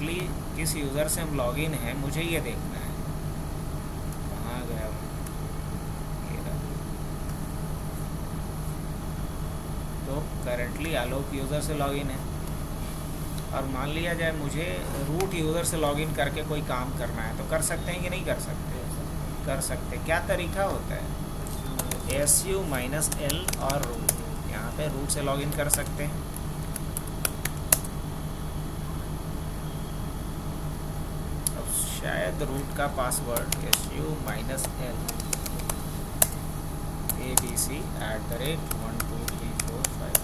Currently किस user से हम लॉगिन हैं मुझे ये देखना है। कहाँ गया वो? ये रहा। तो करंटली आलोक यूज़र से लॉगिन है, और मान लिया जाए मुझे रूट यूज़र से लॉगिन करके कोई काम करना है, तो कर सकते हैं कि नहीं कर सकते? कर सकते। क्या तरीका होता है? SU-L और रूट। यहाँ पे रूट से लॉगिन कर सकते हैं। अब शायद रूट का पासवर्ड SU-L ABC@12345,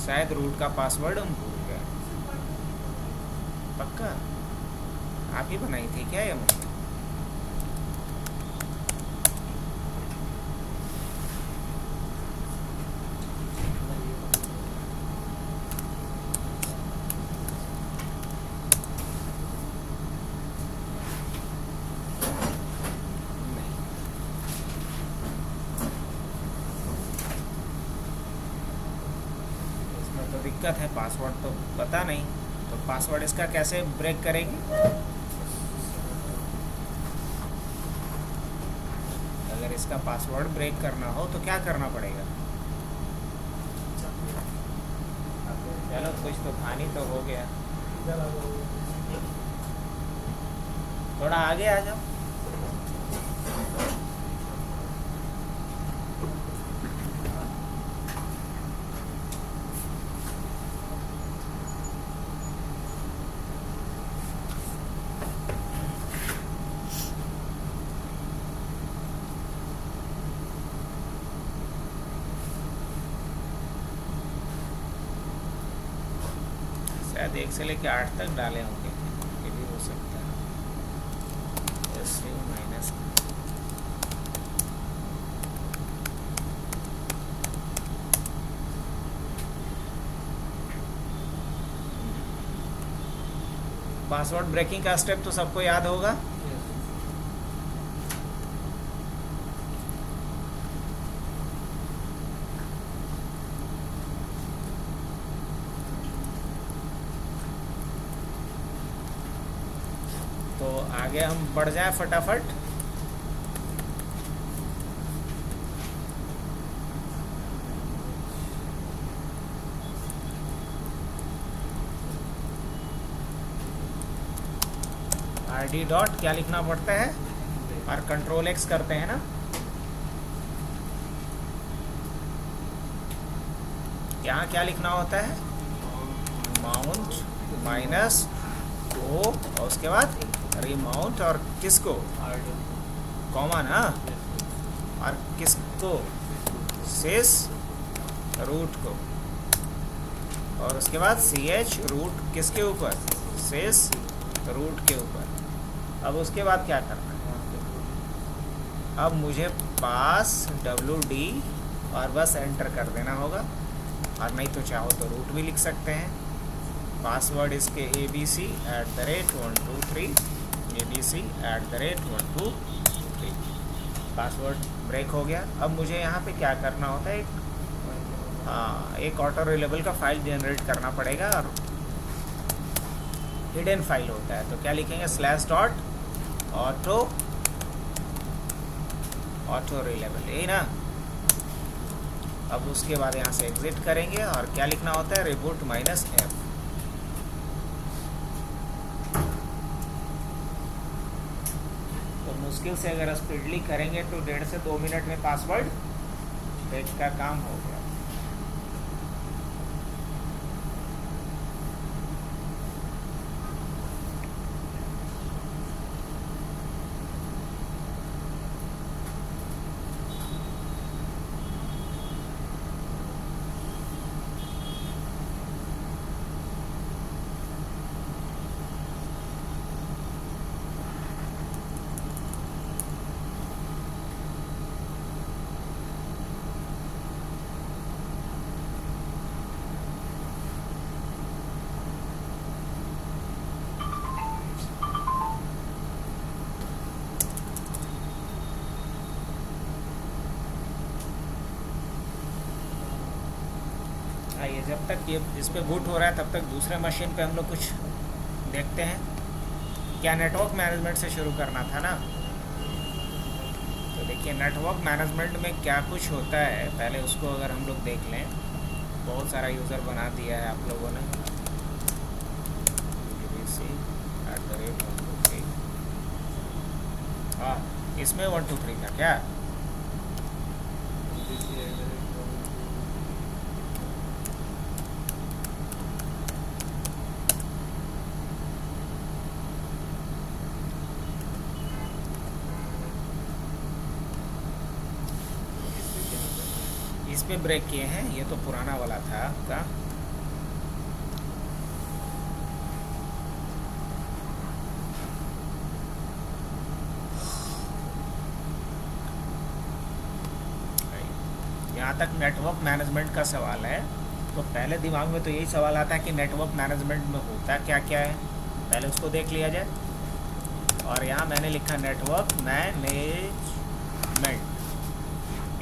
शायद रूट का पासवर्ड हम भूल गए। पक्का आप ही बनाई थी क्या ये मुझे? दिक्कत है, पासवर्ड तो पता नहीं, तो पासवर्ड इसका कैसे ब्रेक करेंगे? अगर इसका पासवर्ड ब्रेक करना हो तो क्या करना पड़ेगा? चलो कुछ तो हानि तो हो गया। थोड़ा आगे आ जाओ। शायद 1 से लेकर 8 तक डाले होंगे, ये भी हो सकता है। SU- पासवर्ड ब्रेकिंग का स्टेप तो सबको याद होगा। तो आगे हम बढ़ जाए फटाफट। RD डॉट क्या लिखना पड़ता है, और कंट्रोल X करते हैं ना। यहाँ क्या लिखना होता है? माउंट -O, और उसके बाद रिमाउंट, और किसको? कॉमा ना, और किसको? शेष रूट को, और उसके बाद CH रूट किसके ऊपर? शेष रूट के ऊपर। अब उसके बाद क्या करना है? अब मुझे पास WD और बस एंटर कर देना होगा, और नहीं तो चाहो तो रूट भी लिख सकते हैं। पासवर्ड इसके ABC@123 ABC@123। पासवर्ड ब्रेक हो गया। अब मुझे यहाँ पे क्या करना होता है? एक ऑटो रिलेबल का फाइल जनरेट करना पड़ेगा, और हिडन फाइल होता है, तो क्या लिखेंगे? /ऑटो रिलेबल, यही ना। अब उसके बाद यहाँ से एग्जिट करेंगे, और क्या लिखना होता है? Reboot -F। तो मुश्किल से अगर स्पीडली करेंगे तो 1.5 से 2 मिनट में पासवर्ड ब्रेक का काम हो गया। जब तक ये इस पे बूट हो रहा है तब तक दूसरे मशीन पे हम लोग कुछ देखते हैं। क्या नेटवर्क मैनेजमेंट से शुरू करना था ना। तो देखिए नेटवर्क मैनेजमेंट में क्या कुछ होता है, पहले उसको अगर हम लोग देख लें। बहुत सारा यूज़र बना दिया है आप लोगों ने। हाँ, इसमें 1 2 3 था क्या? इस पे ब्रेक किए हैं, ये तो पुराना वाला था आपका। यहाँ तक नेटवर्क मैनेजमेंट का सवाल है, तो पहले दिमाग में तो यही सवाल आता है कि नेटवर्क मैनेजमेंट में होता क्या क्या है, पहले उसको देख लिया जाए। और यहाँ मैंने लिखा नेटवर्क मैनेजमेंट,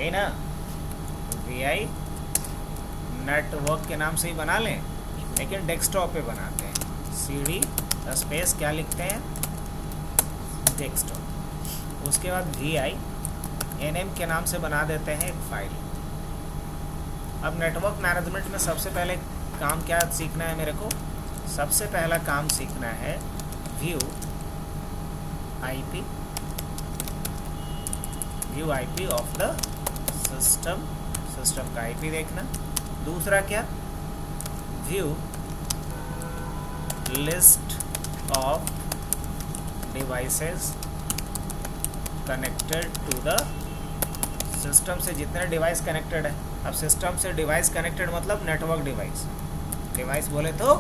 है ना। VI नेटवर्क के नाम से ही बना लें, लेकिन डेस्कटॉप पे बनाते हैं। CD स्पेस क्या लिखते हैं, डेस्कटॉप। उसके बाद VI NM के नाम से बना देते हैं एक फाइल। अब नेटवर्क मैनेजमेंट में सबसे पहले काम क्या सीखना है मेरे को? सबसे पहला काम सीखना है view IP of the system, system का IP देखना। दूसरा क्या, view list of devices connected to the system से जितने डिवाइस कनेक्टेड है। अब सिस्टम से डिवाइस कनेक्टेड मतलब नेटवर्क डिवाइस। डिवाइस बोले तो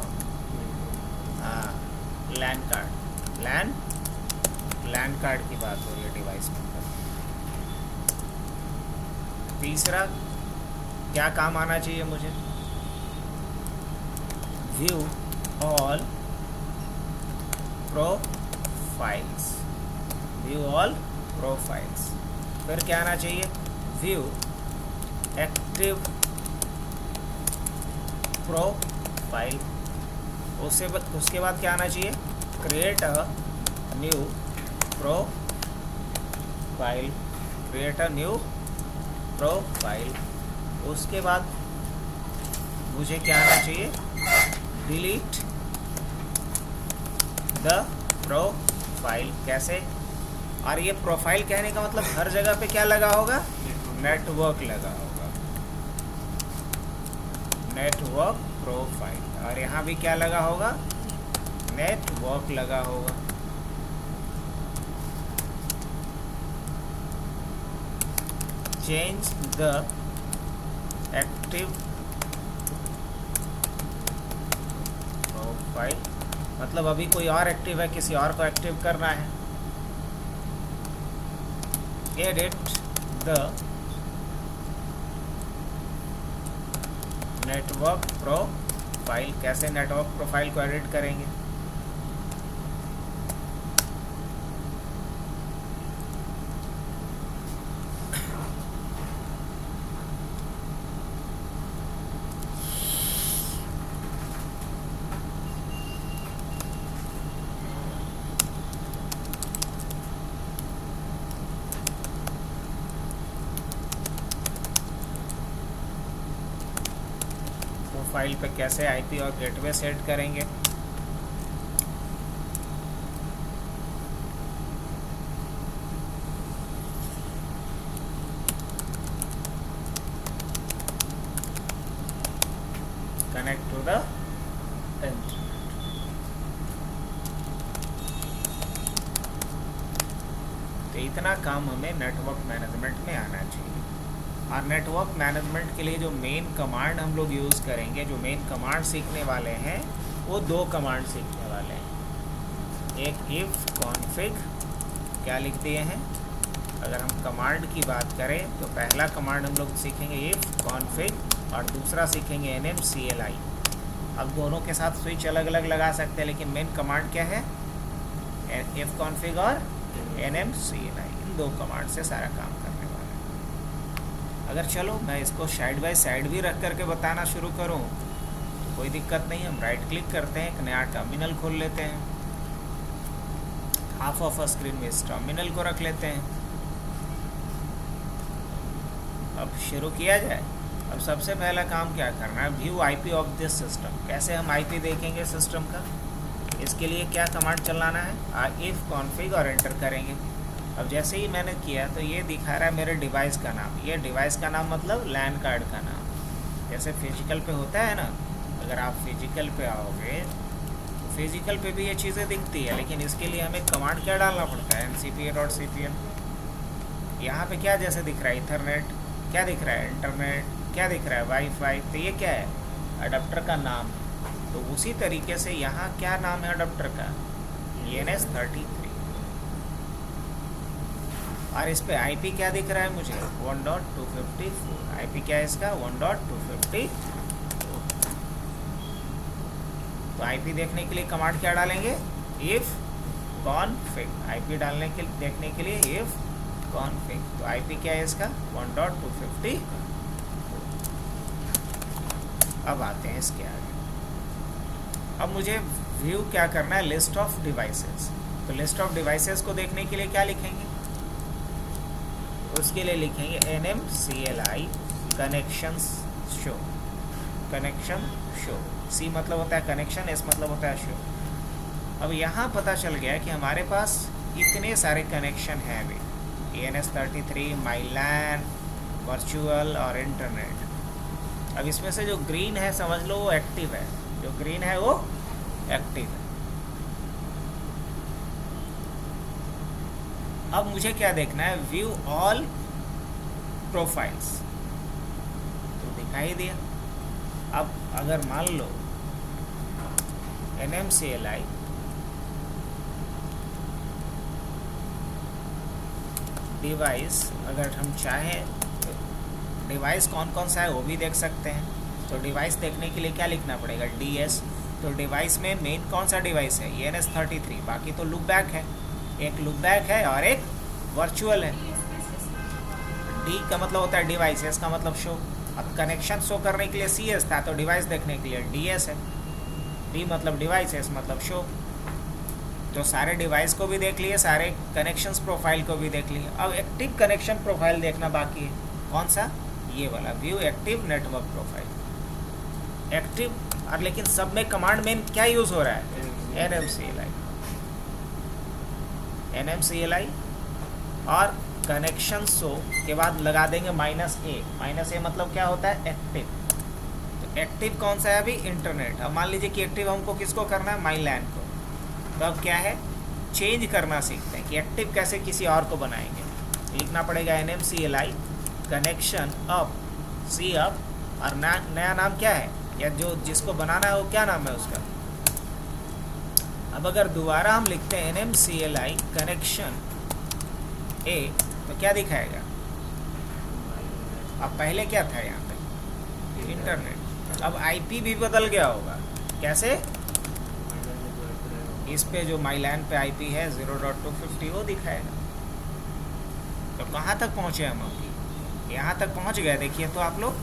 लैन कार्ड, लैन कार्ड की बात हो रही है डिवाइस में। तीसरा क्या काम आना चाहिए मुझे, view all profiles, view all profiles. फिर क्या आना चाहिए, व्यू एक्टिव प्रोफाइल। उसके बाद क्या आना चाहिए, create a new profile, create a new profile. उसके बाद मुझे क्या आना चाहिए, डिलीट द प्रोफाइल। कैसे? और ये प्रोफाइल कहने का मतलब हर जगह पे क्या लगा होगा, नेटवर्क लगा होगा, नेटवर्क प्रोफाइल। और यहाँ भी क्या लगा होगा, नेटवर्क लगा होगा। चेंज द एक्टिव प्रोफाइल मतलब अभी कोई और एक्टिव है, किसी और को एक्टिव करना है। Edit the network profile. कैसे नेटवर्क प्रोफाइल को एडिट करेंगे, प्रोफाइल पे कैसे IP और गेटवे सेट करेंगे। Connect to the internet. तो इतना काम हमें नेटवर्क मैनेजमेंट में आना चाहिए। और नेटवर्क मैनेजमेंट के लिए जो मेन कमांड हम लोग यूज़ करेंगे, जो मेन कमांड सीखने वाले हैं, वो 2 कमांड सीखने वाले हैं। एक इफ कॉन्फिग, क्या लिख दिए हैं, अगर हम कमांड की बात करें तो पहला कमांड हम लोग सीखेंगे इफ कॉन्फिग और दूसरा सीखेंगे nmcli। अब दोनों के साथ स्विच अलग अलग लगा सकते हैं, लेकिन मेन कमांड क्या है, इफ कॉन्फिग और nmcli। इन 2 कमांड से सारा काम करने वाला है। अगर चलो मैं इसको साइड बाय साइड भी रख करके बताना शुरू करूं कोई दिक्कत नहीं, हम राइट क्लिक करते हैं, एक नया टर्मिनल खोल लेते हैं, हाफ ऑफ अ स्क्रीन में इस टर्मिनल को रख लेते हैं। अब शुरू किया जाए। अब सबसे पहला काम क्या करना है, view IP of this system. कैसे हम आईपी देखेंगे सिस्टम का, इसके लिए क्या कमांड चलाना है, इफ कॉन्फिग और एंटर करेंगे। अब जैसे ही मैंने किया तो ये दिखा रहा है मेरे डिवाइस का नाम। ये डिवाइस का नाम मतलब लैन कार्ड का नाम, जैसे फिजिकल पे होता है ना। अगर आप फिजिकल पे आओगे तो फिजिकल पे भी ये चीज़ें दिखती है, लेकिन इसके लिए हमें कमांड क्या डालना पड़ता है, ncpa.cpl। यहाँ पे क्या जैसे दिख रहा है, इथरनेट, क्या दिख रहा है, इंटरनेट, क्या दिख रहा है, वाईफाई। तो ये क्या है, अडाप्टर का नाम। तो उसी तरीके से यहाँ क्या नाम है अडाप्टर का, ENS33। और इस पे आईपी क्या दिख रहा है मुझे, 1.254। आईपी क्या है इसका, 1.254। तो आईपी देखने के लिए कमांड क्या डालेंगे, इफ कॉन्फिग। आईपी डालने के देखने के लिए इफ कॉन्फिग। तो आईपी क्या है इसका, 1.250। अब आते हैं इसके आगे। अब मुझे व्यू क्या करना है, लिस्ट ऑफ डिवाइसेस। तो लिस्ट ऑफ डिवाइसेस को देखने के लिए क्या लिखेंगे, उसके लिए लिखेंगे NMCLI connection show. Connection show, C मतलब होता है कनेक्शन, S मतलब होता है शो। अब यहाँ पता चल गया कि हमारे पास इतने सारे कनेक्शन हैं अभी, ENS33, माईलैन, वर्चुअल और इंटरनेट। अब इसमें से जो ग्रीन है समझ लो वो एक्टिव है, जो ग्रीन है वो एक्टिव है। अब मुझे क्या देखना है, व्यू ऑल प्रोफाइल्स। तो दिखाई दिया। अब अगर मान लो NMCLI डिवाइस, अगर हम चाहें तो डिवाइस कौन कौन सा है वो भी देख सकते हैं। तो डिवाइस देखने के लिए क्या लिखना पड़ेगा, DS। तो डिवाइस में मेन कौन सा डिवाइस है, ENS33। बाकी तो लूप बैक है, एक लूप बैक है और एक वर्चुअल है। D का मतलब होता है डिवाइस, S का मतलब शो। अब कनेक्शन शो करने के लिए CS था, तो डिवाइस देखने के लिए DS है। D मतलब डिवाइस, S मतलब शो। तो सारे डिवाइस को भी देख लिए, सारे कनेक्शंस प्रोफाइल को भी देख लिए। अब एक्टिव कनेक्शन प्रोफाइल देखना बाकी है, कौन सा, ये वाला, view active network profile. Active, और लेकिन सब में कमांड में क्या यूज़ हो रहा है, NMCLI और कनेक्शन शो के बाद लगा देंगे -A। -A मतलब क्या होता है, एक्टिव। तो एक्टिव कौन सा है अभी, इंटरनेट। अब मान लीजिए कि एक्टिव हमको किसको करना है, माईलैन को। तो अब क्या है, चेंज करना सीखते हैं कि एक्टिव कैसे किसी और को बनाएंगे। लिखना पड़ेगा NMCLI connection up, C up, और नया नाम क्या है, या जो जिसको बनाना है वो क्या नाम है उसका। अब अगर दोबारा हम लिखते हैं NMCLI कनेक्शन A, तो क्या दिखाएगा, अब पहले क्या था यहाँ पे, इंटरनेट। अब IP भी बदल गया होगा, कैसे, इस पे जो माईलैन पे IP है 0.250 वो दिखाएगा। तो कहाँ तक पहुँचे हम अभी, यहाँ तक पहुँच गए। देखिए तो आप लोग,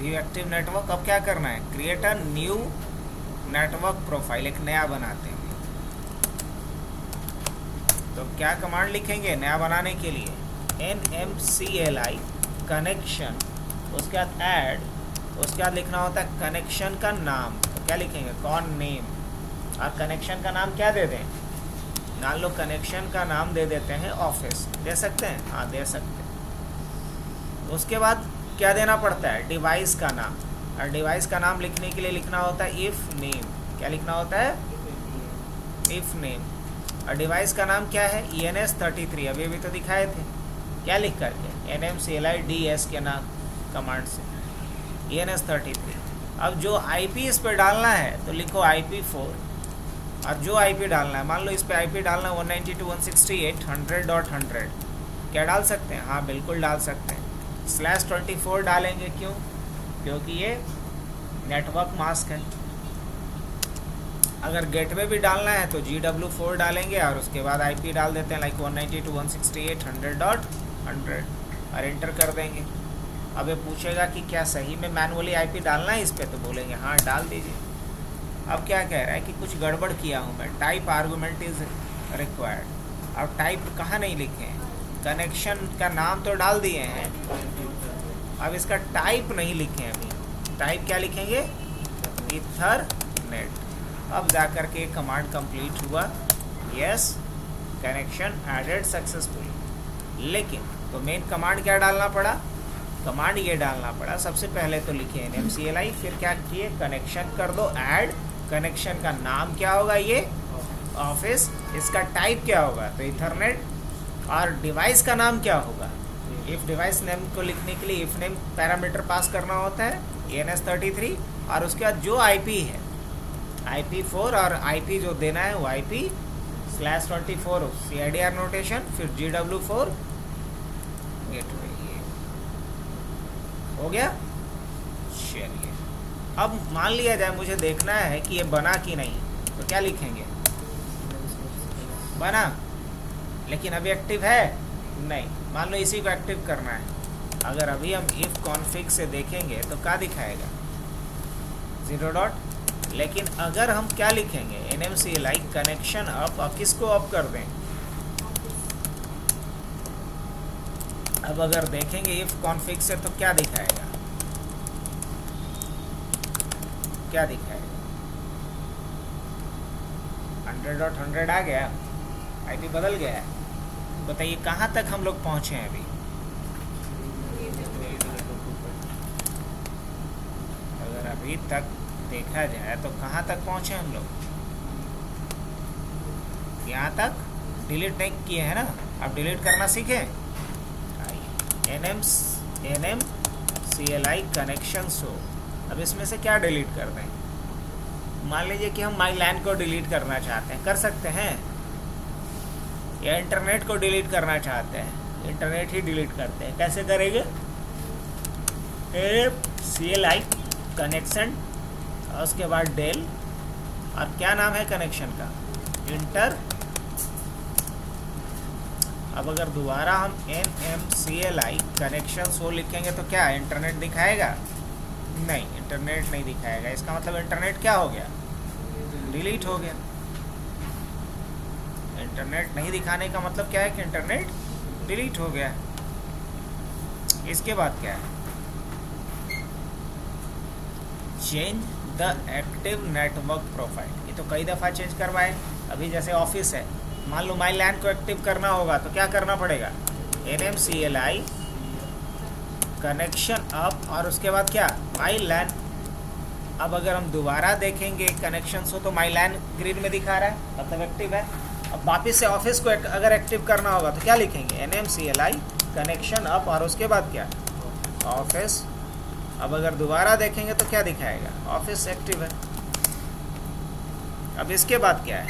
व्यू एक्टिव नेटवर्क। अब क्या करना है, create a new network profile, एक नया बनाते हैं। तो क्या कमांड लिखेंगे नया बनाने के लिए, NMCLI कनेक्शन, उसके बाद ऐड, उसके बाद लिखना होता है कनेक्शन का नाम। तो क्या लिखेंगे, कौन नेम, और कनेक्शन का नाम क्या दे दें, मान लो कनेक्शन का नाम दे देते हैं ऑफिस। दे सकते हैं, हाँ दे सकते हैं। उसके बाद क्या देना पड़ता है, डिवाइस का नाम। और डिवाइस का नाम लिखने के लिए लिखना होता है इफ़ नेम। क्या लिखना होता है, इफ़ नेम। और डिवाइस का नाम क्या है, ENS33। अभी अभी तो दिखाए थे, क्या लिख करके, NMCLI DS के नाम कमांड से ENS33। अब जो IP इस पर डालना है तो लिखो IP4, और जो IP डालना है, मान लो इस पे IP डालना है 192.168.100.100, क्या डाल सकते हैं, हाँ बिल्कुल डाल सकते हैं। /24 डालेंगे, क्यों, क्योंकि ये नेटवर्क मास्क है। अगर गेटवे भी डालना है तो GW4 डालेंगे, और उसके बाद IP डाल देते हैं लाइक 192.168.100.100 और एंटर कर देंगे। अब ये पूछेगा कि क्या सही में मैनुअली आईपी डालना है इस पे, तो बोलेंगे हाँ डाल दीजिए। अब क्या कह रहा है कि कुछ गड़बड़ किया हूँ मैं, टाइप आर्गूमेंट इज रिक्वायर्ड। अब टाइप कहाँ नहीं लिखे हैं, कनेक्शन का नाम तो डाल दिए हैं, अब इसका टाइप नहीं लिखे हैं अभी। टाइप क्या लिखेंगे, ईथरनेट। अब जा कर के कमांड कंप्लीट हुआ, यस कनेक्शन एडेड सक्सेसफुली। लेकिन तो मेन कमांड क्या डालना पड़ा, कमांड ये डालना पड़ा सबसे पहले तो लिखे nmcli, फिर क्या किए कनेक्शन कर दो ऐड। कनेक्शन का नाम क्या होगा, ये ऑफिस, इसका टाइप क्या होगा तो ईथरनेट, और डिवाइस का नाम क्या होगा। इफ डिवाइस नेम को लिखने के लिए इफ नेम पैरामीटर पास करना होता है ENS33, और उसके बाद जो आईपी है IP4, और आईपी जो देना है वो IP/24 CIDR नोटेशन, फिर GW4 गेटवे। हो गया। चलिए अब मान लिया जाए मुझे देखना है कि ये बना कि नहीं, तो क्या लिखेंगे, बना, लेकिन अभी एक्टिव है नहीं, मान लो इसी को एक्टिव करना है। अगर अभी हम इफ कॉन्फिग से देखेंगे तो क्या दिखाएगा 0. लेकिन अगर हम क्या लिखेंगे nmcli कनेक्शन अप, और किसको अप कर दें। अब अगर देखेंगे इफ कॉन्फिग से तो क्या दिखाएगा, क्या दिखाएगा 100.100 आ गया, आईपी बदल गया है। बताइए कहाँ तक हम लोग पहुँचे हैं अभी। अगर अभी तक देखा जाए तो कहाँ तक पहुँचे हम लोग, यहाँ तक। डिलीट नहीं किए हैं ना, अब डिलीट करना सीखें। nmcli connection show. अब इसमें से क्या डिलीट कर दें, मान लीजिए कि हम माई लैन को डिलीट करना चाहते हैं, कर सकते हैं, या इंटरनेट को डिलीट करना चाहते हैं, इंटरनेट ही डिलीट करते हैं। कैसे करेंगे, nmcli कनेक्शन, और उसके बाद डेल, और क्या नाम है कनेक्शन का, इंटर। अब अगर दोबारा हम nmcli कनेक्शन शो लिखेंगे तो क्या इंटरनेट दिखाएगा, नहीं इंटरनेट नहीं दिखाएगा। इसका मतलब इंटरनेट क्या हो गया, डिलीट हो गया। इंटरनेट नहीं दिखाने का मतलब क्या है कि इंटरनेट डिलीट हो गया। इसके बाद क्या है, change the active network profile. ये तो कई दफ़ा चेंज करवाए। अभी जैसे ऑफिस है, मान लो माई लैन को एक्टिव करना होगा तो क्या करना पड़ेगा, nmcli कनेक्शन अप, और उसके बाद क्या माई लैन। अब अगर हम दोबारा देखेंगे कनेक्शन हो तो माई लैन ग्रीन में दिखा रहा है, मतलब एक्टिव है। अब वापस से ऑफिस को अगर एक्टिव करना होगा तो क्या लिखेंगे, nmcli कनेक्शन अप, और उसके बाद क्या ऑफिस। अब अगर दोबारा देखेंगे तो क्या दिखाएगा, ऑफिस एक्टिव है। अब इसके बाद क्या है,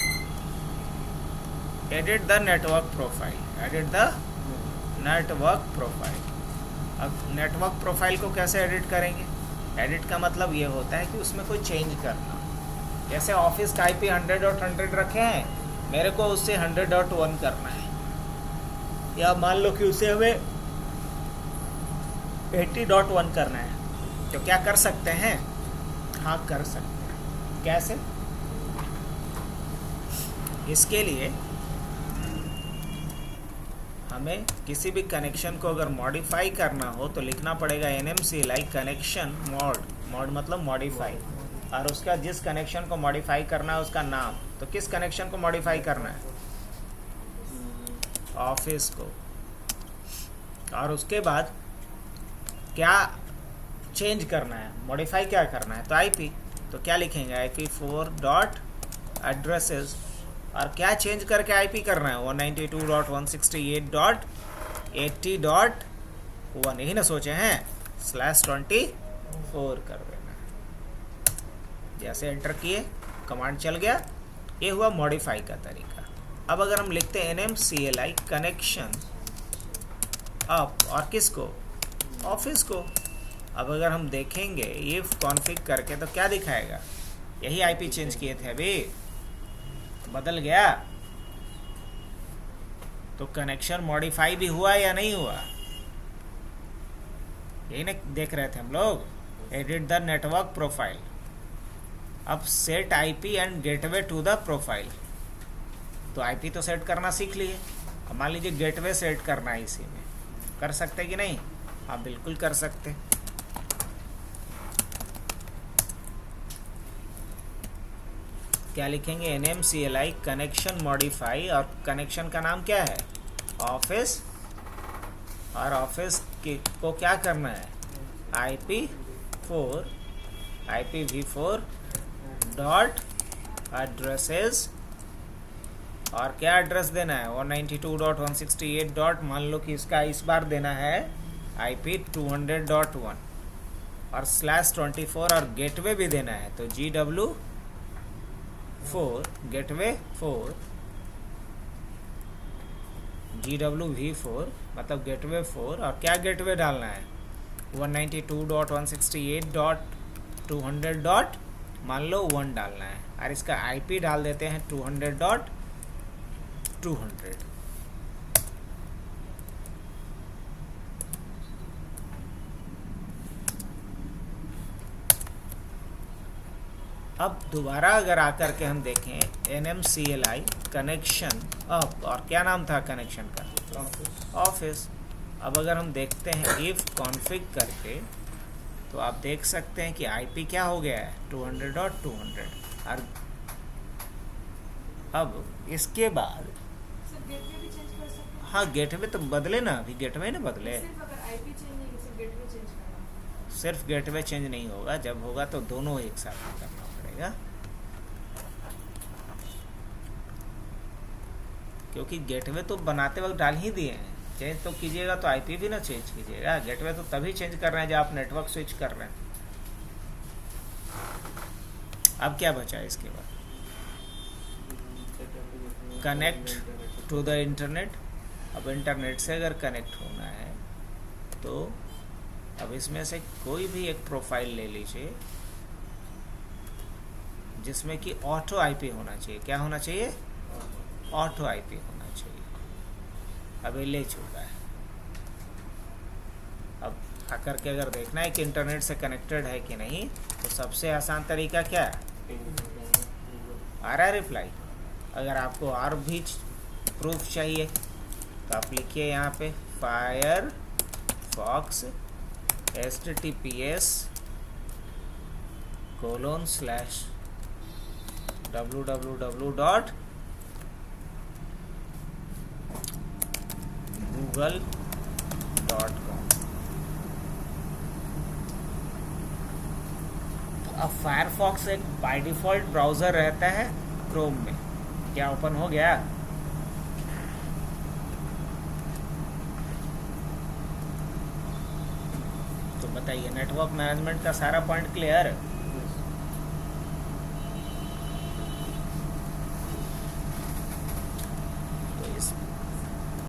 edit the network profile, edit the network profile. अब नेटवर्क प्रोफाइल को कैसे एडिट करेंगे, एडिट का मतलब ये होता है कि उसमें कोई चेंज करना। जैसे ऑफिस का IP 100.100 रखे हैं, मेरे को उससे 100.1 करना है, या मान लो कि उसे हमें 80.1 करना है, तो क्या कर सकते हैं, हाँ कर सकते हैं। कैसे, इसके लिए हमें किसी भी कनेक्शन को अगर मॉडिफाई करना हो तो लिखना पड़ेगा nmcli कनेक्शन मॉड, मॉड मतलब मॉडिफाई, और उसका जिस कनेक्शन को मॉडिफाई करना है उसका नाम। तो किस कनेक्शन को मॉडिफाई करना है, ऑफिस को, और उसके बाद क्या चेंज करना है, मॉडिफाई क्या करना है, तो IP। तो क्या लिखेंगे IP4.addresses, और क्या चेंज करके IP करना है 192.168.80.1, यही ना सोचे हैं, /24 कर देना। जैसे एंटर किए कमांड चल गया, ये हुआ मॉडिफाई का तरीका। अब अगर हम लिखते हैं nmcli कनेक्शन अप, और किसको, ऑफिस को। अब अगर हम देखेंगे इफ कॉन्फिग करके तो क्या दिखाएगा, यही IP चेंज किए थे अभी, बदल गया। तो कनेक्शन मॉडिफाई भी हुआ या नहीं हुआ, यही ना देख रहे थे हम लोग, एडिट द नेटवर्क प्रोफाइल। अब set IP and gateway to the profile, तो आईपी तो सेट करना सीख लिए, अब मान लीजिए गेटवे सेट करना है इसी में, कर सकते कि नहीं? हाँ बिल्कुल कर सकते। क्या लिखेंगे? NMCLI कनेक्शन मॉडिफाई, और कनेक्शन का नाम क्या है? ऑफिस, और ऑफिस को क्या करना है? IPv4 डॉट एड्रेसेस, और क्या एड्रेस देना है? 192.168 डॉट, मान लो कि इसका इस बार देना है IP 200.1, और /24 और गेटवे भी देना है, तो GW4 गेटवे 4 GWV4 मतलब गेटवे 4, और क्या गेटवे डालना है? 192.168.200 डॉट मान लो 1 डालना है, और इसका IP डाल देते हैं 200.200। अब दोबारा अगर आकर के हम देखें NMCLI कनेक्शन अप, और क्या नाम था कनेक्शन का? ऑफिस। अब अगर हम देखते हैं इफ कॉन्फ़िग करके, तो आप देख सकते हैं कि IP क्या हो गया है? 200.200। और अब इसके बाद हाँ गेटवे तो बदले ना, अभी गेटवे ना बदले, सिर्फ गेटवे चेंज नहीं होगा, जब होगा तो दोनों एक साथ करना पड़ेगा, क्योंकि गेटवे तो बनाते वक्त डाल ही दिए हैं, चेंज तो कीजिएगा तो IP भी ना चेंज कीजिएगा। गेटवे तो तभी चेंज कर रहे हैं जब आप नेटवर्क स्विच कर रहे हैं। अब क्या बचा है इसके बाद? Connect to the internet. अब इंटरनेट से अगर कनेक्ट होना है तो अब इसमें से कोई भी एक प्रोफाइल ले लीजिए जिसमें कि ऑटो IP होना चाहिए। क्या होना चाहिए? ऑटो IP होना चाहिए। अब ये ले चुका है। अब आकर के अगर देखना है कि इंटरनेट से कनेक्टेड है कि नहीं, तो सबसे आसान तरीका क्या है? आ रहा है रिप्लाई। अगर आपको और भी प्रूफ चाहिए तो आप लिखिए यहाँ पे Firefox https://www.google.com। अब फायरफॉक्स एक बाय डिफ़ॉल्ट ब्राउज़र रहता है क्रोम में। क्या ओपन हो गया? तो बताइए, नेटवर्क मैनेजमेंट का सारा पॉइंट क्लियर है?